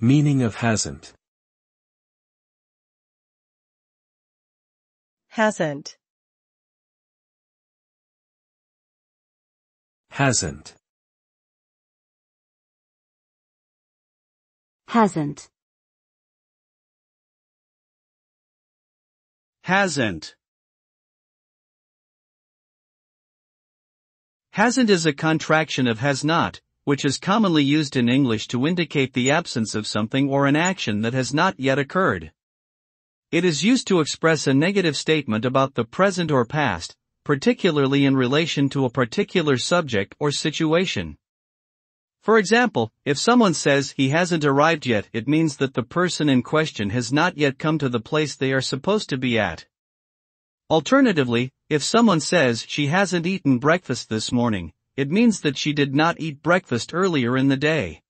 Meaning of hasn't. Hasn't. Hasn't. Hasn't. Hasn't. Hasn't is a contraction of has not, which is commonly used in English to indicate the absence of something or an action that has not yet occurred. It is used to express a negative statement about the present or past, particularly in relation to a particular subject or situation. For example, if someone says he hasn't arrived yet, it means that the person in question has not yet come to the place they are supposed to be at. Alternatively, if someone says she hasn't eaten breakfast this morning, it means that she did not eat breakfast earlier in the day.